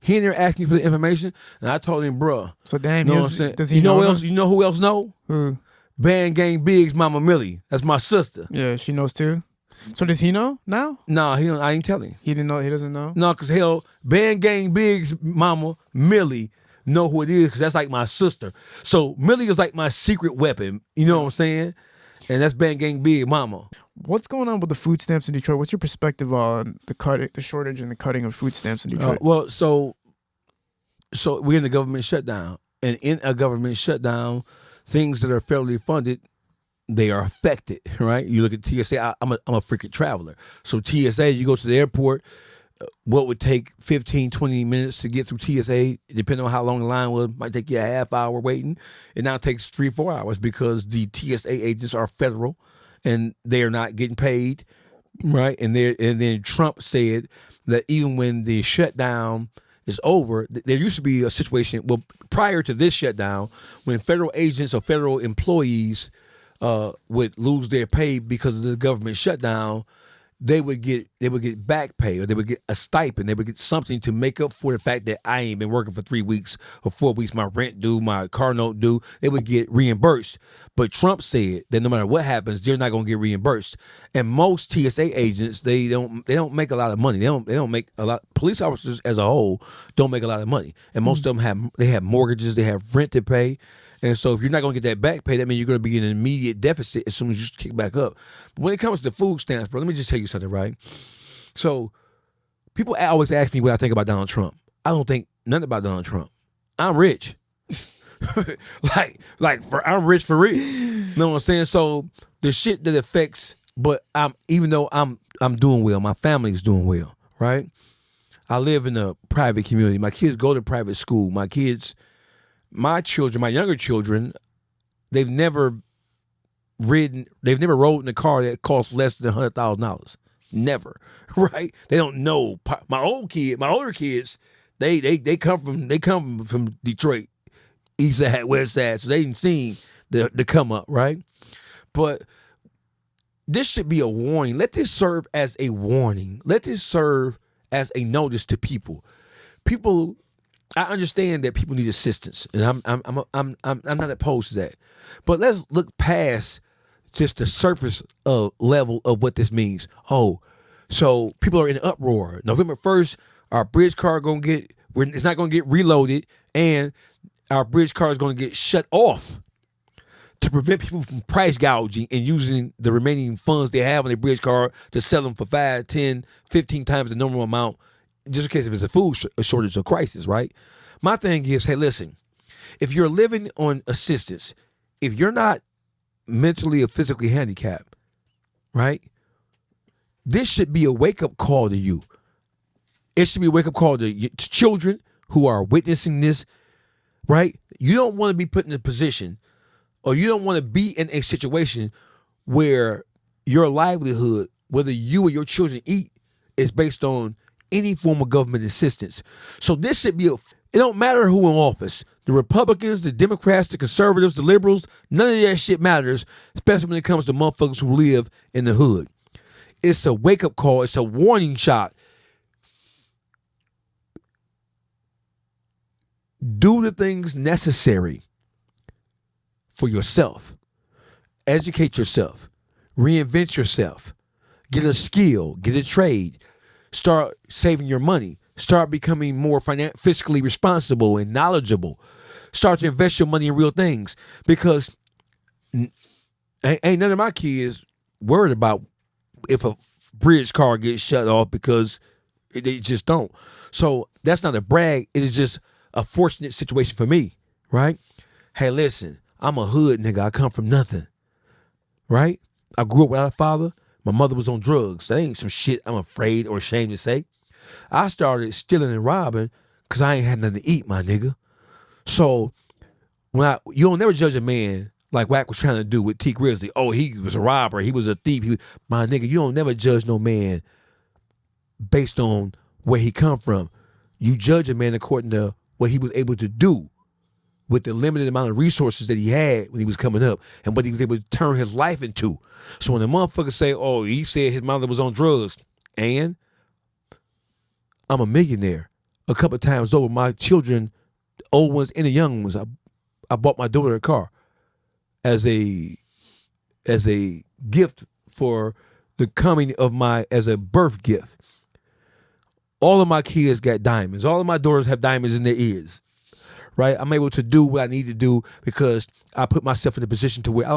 He in there asking for the information, and I told him, bruh. So damn, you know what I'm saying? Does he you know know else? You know who else know? Who? Band Gang Big's Mama Millie. That's my sister. Yeah, she knows too. So does he know now? Nah, he don't, I ain't telling. He didn't know. He doesn't know. No, cause hell, Band Gang Big's Mama Millie know who it is, because that's like my sister. So Millie is like my secret weapon. You know what I'm saying? And that's Band Gang Big Mama. What's going on with the food stamps in Detroit? What's your perspective on the shortage and the cutting of food stamps in Detroit? Well, so we're in the government shutdown, and in a government shutdown, things that are federally funded, they are affected, right? You look at TSA. I'm a freaking traveler. So TSA, you go to the airport, what would take 15, 20 minutes to get through TSA, depending on how long the line was, might take you a half hour waiting. It now takes 3-4 hours because the TSA agents are federal and they are not getting paid, right? And then Trump said that even when the shutdown is over, there used to be a situation, well, prior to this shutdown, when federal agents or federal employees would lose their pay because of the government shutdown, they would get back pay, or they would get a stipend. They would get something to make up for the fact that I ain't been working for 3 weeks or 4 weeks. My rent due, my car note due. They would get reimbursed. But Trump said that no matter what happens, they're not going to get reimbursed. And most TSA agents, they don't make a lot of money. They don't make a lot. Police officers as a whole don't make a lot of money. And most of them have mortgages. They have rent to pay. And so if you're not going to get that back pay, that means you're going to be in an immediate deficit as soon as you kick back up. But when it comes to food stamps, bro, let me just tell you something, right? So people always ask me what I think about Donald Trump. I don't think nothing about Donald Trump. I'm rich. I'm rich for real. You know what I'm saying? So the shit that affects, but even though I'm doing well, my family is doing well, right? I live in a private community. My kids go to private school. My children, my younger children, they've never rode in a car that costs less than $100,000. Never, right? They don't know. My older kids, they come from Detroit, east side, west side, so they didn't seen the come up, right? But this should be a warning. Let this serve as a warning. Let this serve as a notice to people. People. I understand that people need assistance, and I'm not opposed to that. But let's look past just the surface level of what this means. Oh, so people are in uproar. November 1st, Our bridge card it's not gonna get reloaded, and our bridge card is gonna get shut off to prevent people from price gouging and using the remaining funds they have on their bridge card to sell them for 5, 10, 15 times the normal amount, just in case if it's a food shortage or crisis, right? My thing is, hey, listen, if you're living on assistance, if you're not mentally or physically handicapped, right, this should be a wake-up call to you. It should be a wake-up call to children who are witnessing this, right? You don't want to be put in a position, or you don't want to be in a situation where your livelihood, whether you or your children eat, is based on any form of government assistance. So this should be it don't matter who in office, the Republicans, the Democrats, the conservatives, the liberals, none of that shit matters, especially when it comes to motherfuckers who live in the hood. It's a wake-up call. It's a warning shot. Do the things necessary for yourself. Educate yourself. Reinvent yourself. Get a skill. Get a trade. Start saving your money. Start becoming more fiscally responsible and knowledgeable. Start to invest your money in real things, because ain't none of my kids worried about if a bridge car gets shut off, because they just don't. So that's not a brag. It is just a fortunate situation for me, right? Hey, listen, I'm a hood nigga. I come from nothing, right? I grew up without a father. My mother was on drugs. That ain't some shit I'm afraid or ashamed to say. I started stealing and robbing because I ain't had nothing to eat, my nigga. So you don't never judge a man like Wack was trying to do with Tee Grizzley. Oh, he was a robber. He was a thief. My nigga, you don't never judge no man based on where he come from. You judge a man according to what he was able to do with the limited amount of resources that he had when he was coming up and what he was able to turn his life into. So when the motherfuckers say, oh, he said his mother was on drugs, and I'm a millionaire a couple of times over, my children, the old ones and the young ones, I bought my daughter a car as a gift for the coming of as a birth gift. All of my kids got diamonds. All of my daughters have diamonds in their ears, right? I'm able to do what I need to do because I put myself in a position to where I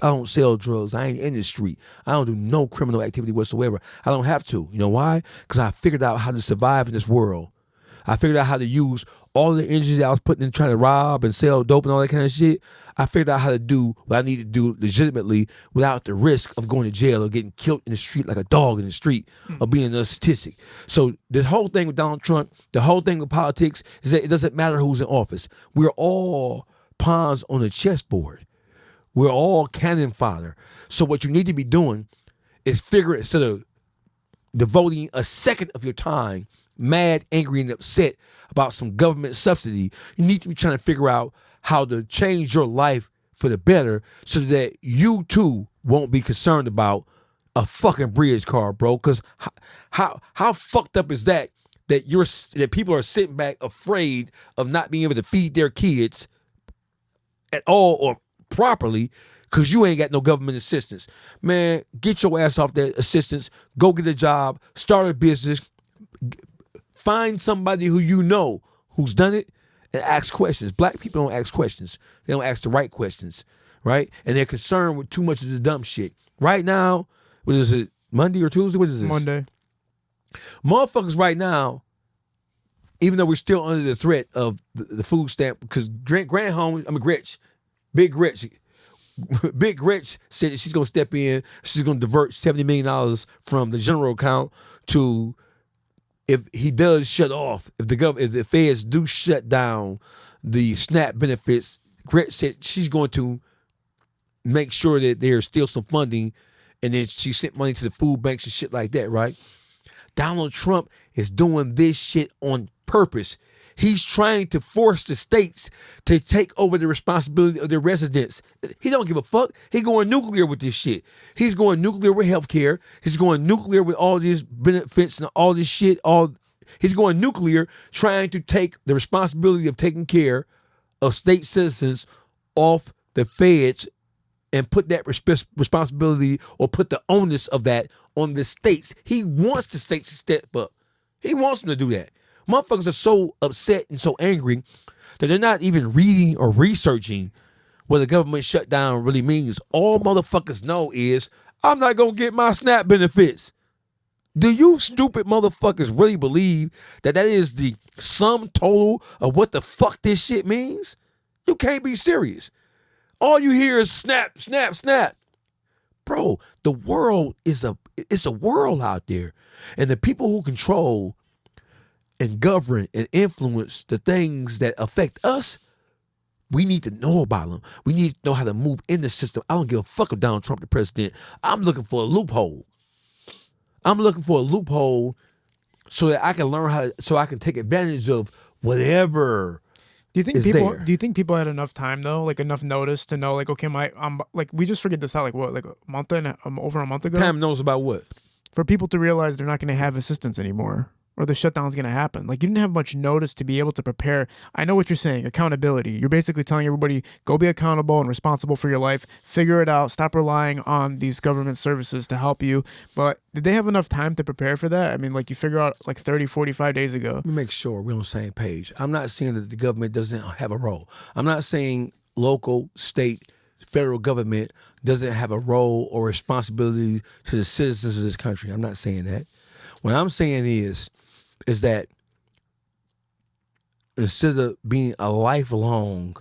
don't sell drugs. I ain't in the street. I don't do no criminal activity whatsoever. I don't have to. You know why? Because I figured out how to survive in this world. I figured out how to use all the energy that I was putting in trying to rob and sell dope and all that kind of shit. I figured out how to do what I need to do legitimately without the risk of going to jail or getting killed in the street like a dog in the street or being a statistic. So the whole thing with Donald Trump, the whole thing with politics is that it doesn't matter who's in office. We're all pawns on a chessboard. We're all cannon fodder. So what you need to be doing is instead of devoting a second of your time mad, angry, and upset about some government subsidy, you need to be trying to figure out how to change your life for the better so that you too won't be concerned about a fucking bridge car, bro. Because how fucked up is that people are sitting back afraid of not being able to feed their kids at all or properly because you ain't got no government assistance. Man, get your ass off that assistance. Go get a job. Start a business. Find somebody who you know who's done it and ask questions. Black people don't ask questions. They don't ask the right questions, right? And they're concerned with too much of the dumb shit. Right now, what is it, Monday or Tuesday? What is this? Monday. Motherfuckers right now, even though we're still under the threat of the food stamp, because Big Gretch said that she's going to step in, she's going to divert $70 million from the general account to, if he does shut off, if the feds do shut down the SNAP benefits, Gretch said she's going to make sure that there's still some funding, and then she sent money to the food banks and shit like that, right? Donald Trump is doing this shit on purpose. He's trying to force the states to take over the responsibility of their residents. He don't give a fuck. He going nuclear with this shit. He's going nuclear with healthcare. He's going nuclear with all these benefits and all this shit. He's going nuclear, trying to take the responsibility of taking care of state citizens off the feds and put that responsibility or put the onus of that on the states. He wants the states to step up. He wants them to do that. Motherfuckers are so upset and so angry that they're not even reading or researching what the government shutdown really means. All motherfuckers know is, I'm not going to get my SNAP benefits. Do you stupid motherfuckers really believe that that is the sum total of what the fuck this shit means? You can't be serious. All you hear is snap, snap, snap. Bro, the world is it's a world out there. And the people who control and govern and influence the things that affect us, we need to know about them. We need to know how to move in the system. I don't give a fuck if Donald Trump the president. I'm looking for a loophole. I'm looking for a loophole so that I can learn so I can take advantage of whatever. Do you think people had enough time though, like enough notice to know, like, okay, like we just figured this out, like what, like over a month ago? Time knows about what? For people to realize they're not going to have assistance anymore, or the shutdown's going to happen. Like, you didn't have much notice to be able to prepare. I know what you're saying, accountability. You're basically telling everybody, go be accountable and responsible for your life. Figure it out. Stop relying on these government services to help you. But did they have enough time to prepare for that? I mean, like, you figure out like 30, 45 days ago. Let me make sure we're on the same page. I'm not saying that the government doesn't have a role. I'm not saying local, state, federal government doesn't have a role or responsibility to the citizens of this country. I'm not saying that. What I'm saying is that instead of being a lifelong,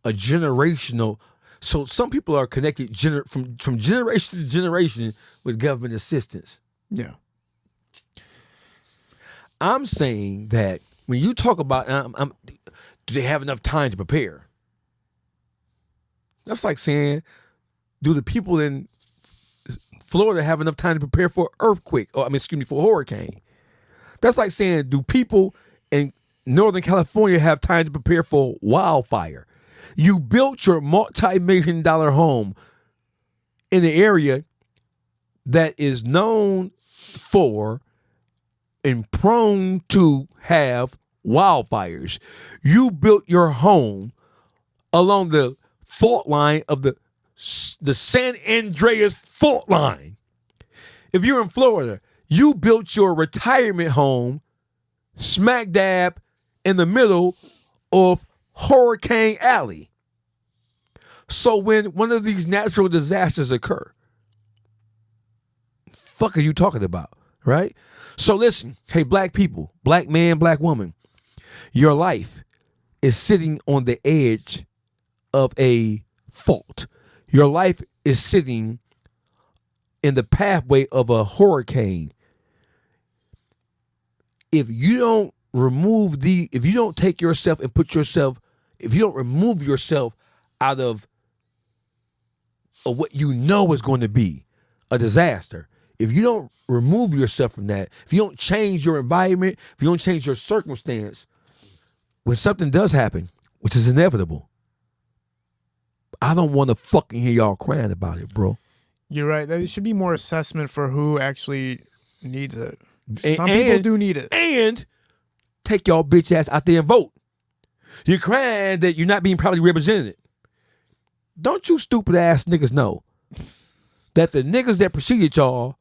a generational, so some people are connected from generation to generation with government assistance. Yeah. I'm saying that when you talk about, do they have enough time to prepare? That's like saying, do the people in Florida have enough time to prepare for an earthquake, for a hurricane? That's like saying, do people in Northern California have time to prepare for wildfire? You built your multi-million-dollar home in the area that is known for and prone to have wildfires. You built your home along the fault line of the San Andreas fault line. If you're in Florida, you built your retirement home smack dab in the middle of Hurricane Alley. So when one of these natural disasters occur, fuck are you talking about, right? So listen, hey, black people, black man, black woman, your life is sitting on the edge of a fault. Your life is sitting in the pathway of a hurricane. If you don't if you don't take yourself and if you don't remove yourself out of what you know is going to be a disaster, if you don't remove yourself from that, if you don't change your environment, if you don't change your circumstance, when something does happen, which is inevitable, I don't want to fucking hear y'all crying about it, bro. You're right. There should be more assessment for who actually needs it. Some people do need it. And take y'all bitch ass out there and vote. You're crying that you're not being properly represented. Don't you stupid ass niggas know that the niggas that preceded y'all,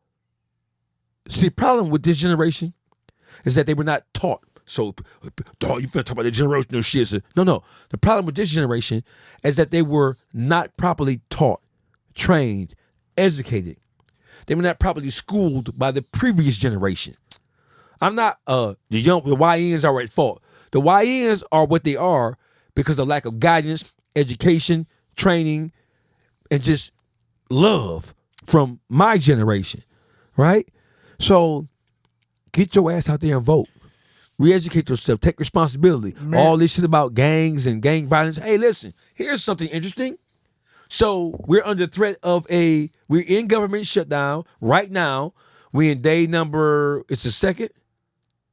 see, the problem with this generation is that they were not taught. So, dog, you finna talk about the generational shit. So, no. The problem with this generation is that they were not properly taught, trained, educated. They were not properly schooled by the previous generation. I'm not the YNs are at fault. The YNs are what they are because of lack of guidance, education, training, and just love from my generation, right? So get your ass out there and vote. Re-educate yourself. Take responsibility. Man. All this shit about gangs and gang violence. Hey, listen, here's something interesting. So we're under threat of we're in government shutdown right now. We in day number, it's the second?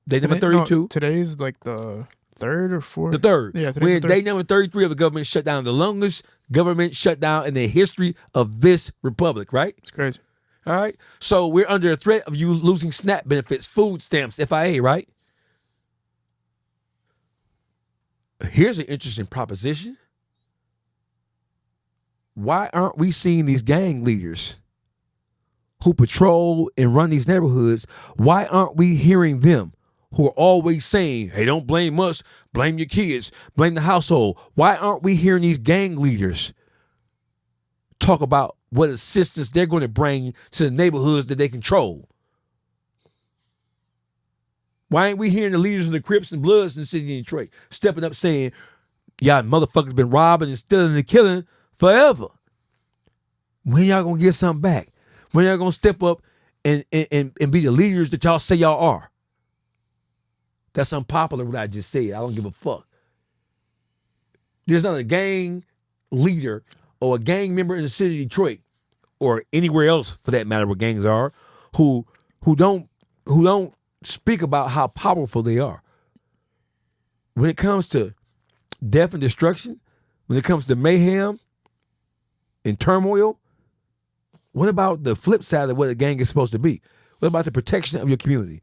Day number 32? No, today's like the third or fourth? The third. Yeah, we're in day number 33 of the government shutdown. The longest government shutdown in the history of this republic, right? It's crazy. All right? So we're under a threat of you losing SNAP benefits, food stamps, FIA, right? Here's an interesting proposition. Why aren't we seeing these gang leaders who patrol and run these neighborhoods, why aren't we hearing them who are always saying, hey, don't blame us, blame your kids, blame the household? Why aren't we hearing these gang leaders talk about what assistance they're going to bring to the neighborhoods that they control? Why ain't we hearing the leaders of the Crips and Bloods in the city of Detroit stepping up saying, y'all motherfuckers been robbing and stealing and killing forever? When y'all gonna get something back? When y'all gonna step up and be the leaders that y'all say y'all are? That's unpopular what I just said. I don't give a fuck. There's not a gang leader or a gang member in the city of Detroit or anywhere else for that matter where gangs are who don't speak about how powerful they are. When it comes to death and destruction, when it comes to mayhem and turmoil, what about the flip side of what a gang is supposed to be? What about the protection of your community?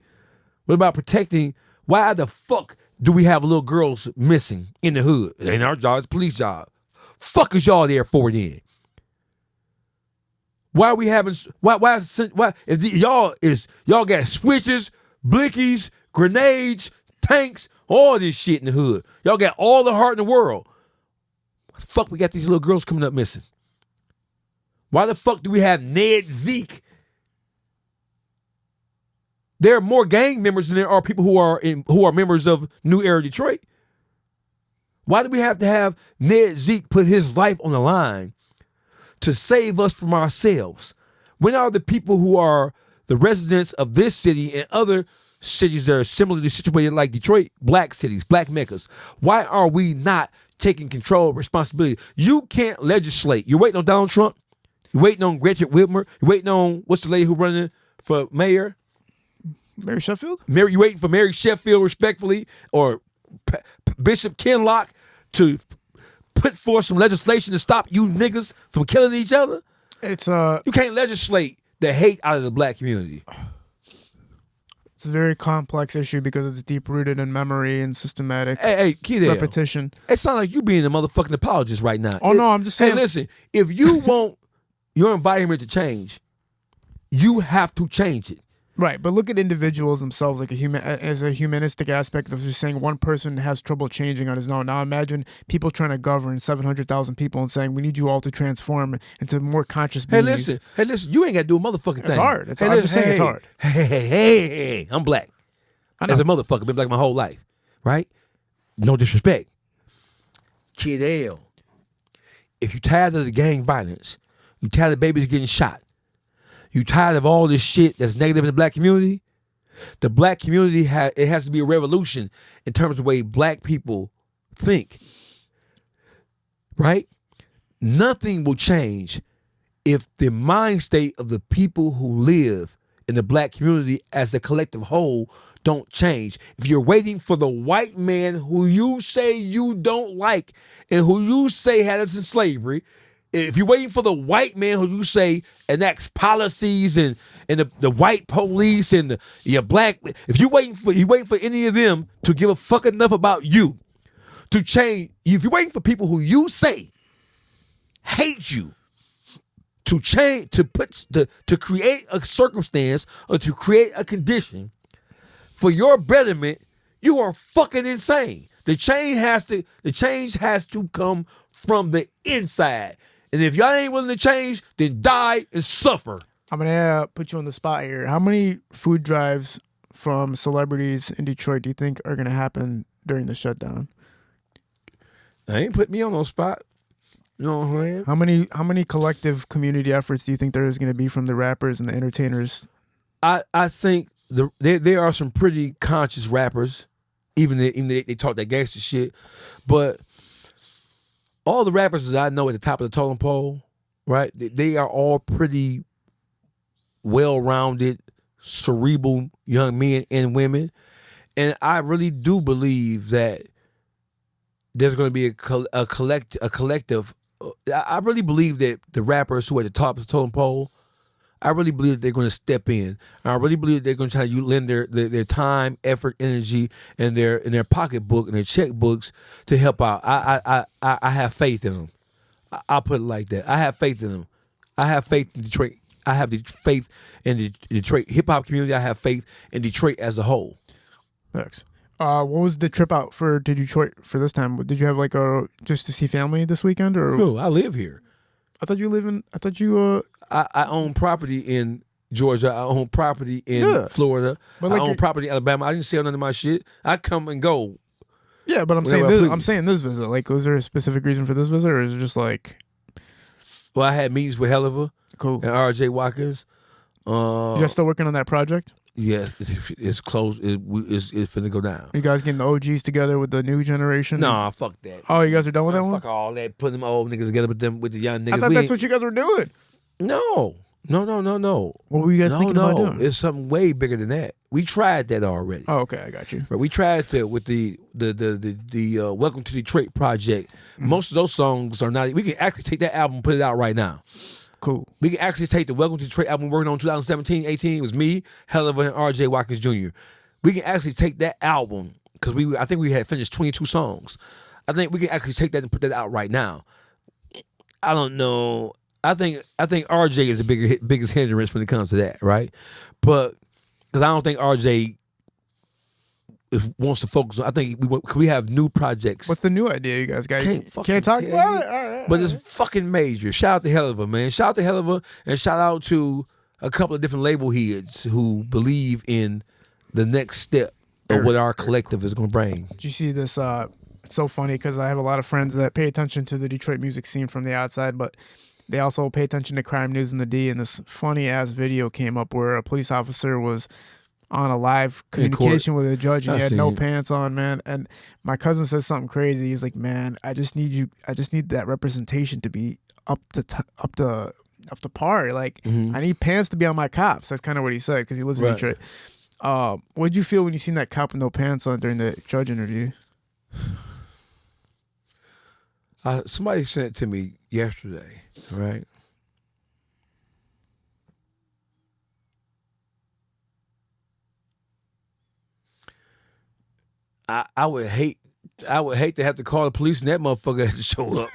What about protecting? Why the fuck do we have little girls missing in the hood? It ain't our job, it's police job. Fuck is y'all there for then? Why are we having, why if y'all got switches, blickies, grenades, tanks, all this shit in the hood. Y'all got all the heart in the world. Why the fuck we got these little girls coming up missing? Why the fuck do we have Ned Zeke? There are more gang members than there are people who are members of New Era Detroit. Why do we have to have Ned Zeke put his life on the line to save us from ourselves? When are the people who are the residents of this city and other cities that are similarly situated like Detroit, black cities, black meccas, why are we not taking control of responsibility? You can't legislate. You're waiting on Donald Trump. You're waiting on Gretchen Whitmer. You're waiting on, what's the lady who running for mayor? Mary Sheffield? You're waiting for Mary Sheffield, respectfully, or Bishop Kenlock to put forth some legislation to stop you niggas from killing each other? You can't legislate the hate out of the black community. It's a very complex issue because it's deep-rooted in memory and systematic repetition. It sounds like you being a motherfucking apologist right now. Oh, no, I'm just saying. Hey, listen, if you want your environment to change, you have to change it. Right, but look at individuals themselves like as a humanistic aspect of just saying one person has trouble changing on his own. Now imagine people trying to govern 700,000 people and saying we need you all to transform into more conscious beings. Hey, listen, you ain't got to do a motherfucking thing. It's hard. I'm just saying it's hard. Hey, I'm black. As a motherfucker, been black my whole life, right? No disrespect. Kid L, if you tired of the gang violence, you tired of babies getting shot, you tired of all this shit that's negative in the black community? The black community it has to be a revolution in terms of the way black people think. Right? Nothing will change if the mind state of the people who live in the black community as a collective whole don't change. If you're waiting for the white man who you say you don't like and who you say had us in slavery, if you're waiting for the white man who you say enacts policies and the white police and your black, if you're waiting for any of them to give a fuck enough about you to change, if you're waiting for people who you say hate you to change, to create a circumstance or to create a condition for your betterment, you are fucking insane. The change has to come from the inside. And if y'all ain't willing to change, then die and suffer. I'm going to put you on the spot here. How many food drives from celebrities in Detroit do you think are going to happen during the shutdown? They ain't put me on no spot. You know what I'm saying? How many collective community efforts do you think there is going to be from the rappers and the entertainers? I think there are some pretty conscious rappers, even they talk that gangster shit, but all the rappers that I know at the top of the totem pole, right? They are all pretty well-rounded, cerebral young men and women, and I really do believe that there's going to be a collective. I really believe that the rappers who are at the top of the totem pole, I really believe that they're going to step in. I really believe that they're going to try to lend their time, effort, energy, and their pocketbook and their checkbooks to help out. I have faith in them. I'll put it like that. I have faith in them. I have faith in Detroit. I have the faith in the Detroit hip hop community. I have faith in Detroit as a whole. Thanks. What was the trip out to Detroit for this time? Did you have like just to see family this weekend, or? No, I live here. I thought you I own property in Georgia. I own property in Florida. But I like own property in Alabama. I didn't sell none of my shit. I come and go. Yeah, but I'm saying this visit. Like, was there a specific reason for this visit, or is it just like? Well, I had meetings with Helliver Cool. and RJ Watkins. You guys still working on that project? Yeah, it's close. It's finna go down. You guys getting the OGs together with the new generation? Nah, fuck that. Oh, you guys are done with that one? Fuck all that. Putting them old niggas together with the young niggas. I thought that's what you guys were doing. No. What were you guys thinking about doing? It's something way bigger than that. We tried that already. Oh, okay, I got you. But we tried that with the Welcome to Detroit project. Most of those songs are not. We can actually take that album and put it out right now. Cool. We can actually take the Welcome to Detroit album we're working on 2017, 18. It was me, Helliver, and RJ Watkins Jr. We can actually take that album because I think we had finished 22 songs. I think we can actually take that and put that out right now. I don't know. I think RJ is the biggest hindrance when it comes to that, right? But because I don't think RJ wants to focus on. I think we have new projects. What's the new idea you guys got? Can't talk about it? All right. But it's fucking major. Shout out to Helliver, man. Shout out to Helliver, and shout out to a couple of different label heads who believe in the next step of what our collective is going to bring. Did you see this? It's so funny because I have a lot of friends that pay attention to the Detroit music scene from the outside, but they also pay attention to crime news in the D. And this funny ass video came up where a police officer was on a live communication with a judge, and he had no pants on, man. And my cousin says something crazy. He's like, "Man, I just need that representation to be up to par. Like, I need pants to be on my cops." That's kind of what he said because he lives in Detroit. What did you feel when you seen that cop with no pants on during the judge interview? Somebody sent it to me yesterday, right? I would hate to have to call the police and that motherfucker had to show up.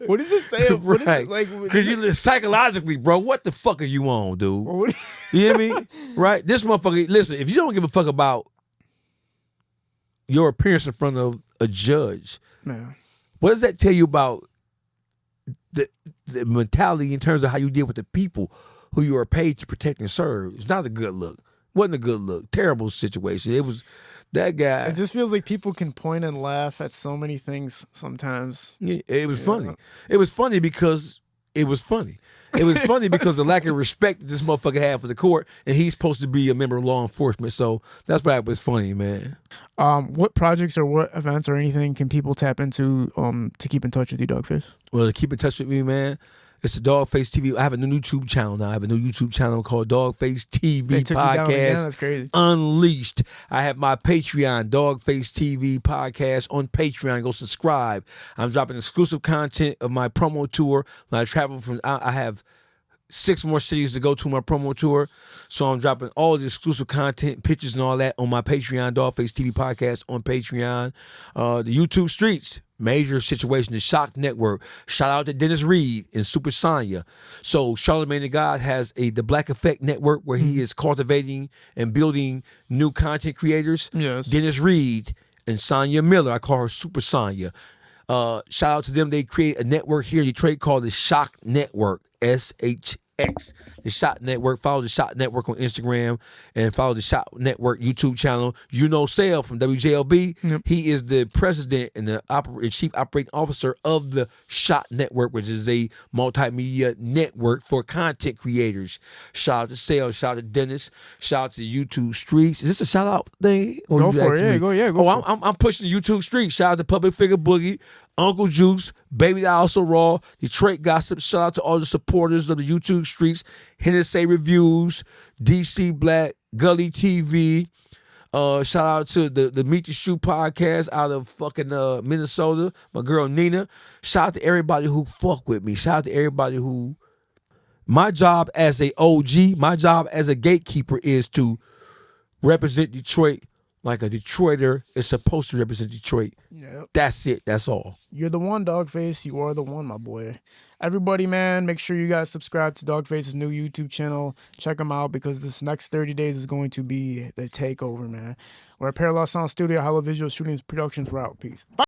What does it say? Right. Because you psychologically, bro, what the fuck are you on, dude? You hear me? Right? This motherfucker, listen, if you don't give a fuck about your appearance in front of a judge, what does that tell you about the mentality in terms of how you deal with the people who you are paid to protect and serve? It's not a good look. Wasn't a good look. Terrible situation. It was that guy. It just feels like people can point and laugh at so many things sometimes. Yeah, it was funny. It was funny because it was funny. It was funny because the lack of respect that this motherfucker had for the court, and he's supposed to be a member of law enforcement. So that's why it was funny, man. What projects or what events or anything can people tap into to keep in touch with you, Dawgface? Well, to keep in touch with me, man, it's the Dawgface TV. I have a new YouTube channel now. I have a new YouTube channel called Dawgface TV Podcast. That's crazy. Unleashed. I have my Patreon, Dawgface TV Podcast on Patreon. Go subscribe. I'm dropping exclusive content of my promo tour. When I travel from, I have 6 more cities to go to my promo tour. So I'm dropping all the exclusive content, pictures and all that on my Patreon, Dawgface TV Podcast on Patreon. The YouTube streets. Major situation, the Shock Network. Shout out to Dennis Reed and Super Sonya. So Charlamagne the God has the Black Effect Network where he is cultivating and building new content creators. Yes. Dennis Reed and Sonya Miller. I call her Super Sonya. Shout out to them. They create a network here in Detroit called the Shock Network. SHX. The Shot Network. Follow the Shot Network on Instagram and follow the Shot Network YouTube channel. You know Sale from WJLB. Yep. He is the president and the chief operating officer of the Shot Network, which is a multimedia network for content creators. Shout out to Sale. Shout out to Dennis. Shout out to the YouTube streets. Is this a shout out thing? Go for it. Go. I'm pushing the YouTube streets. Shout out to Public Figure Boogie, Uncle Juice, Baby the Also Raw, Detroit Gossip. Shout out to all the supporters of the YouTube streets. Hennessy Reviews, DC Black, Gully TV. Shout out to the Meet the Shoe podcast out of fucking Minnesota. My girl Nina. Shout out to everybody who fuck with me. Shout out to everybody who. My job as a OG, my job as a gatekeeper is to represent Detroit like a Detroiter is supposed to represent Detroit. Yep. That's it. That's all. You're the one, Dawgface. You are the one, my boy. Everybody, man, make sure you guys subscribe to Dawgface's new YouTube channel. Check him out because this next 30 days is going to be the takeover, man. We're at Parallel Sound Studio, Hello Visual Shooting Productions. We're out. Peace. Bye.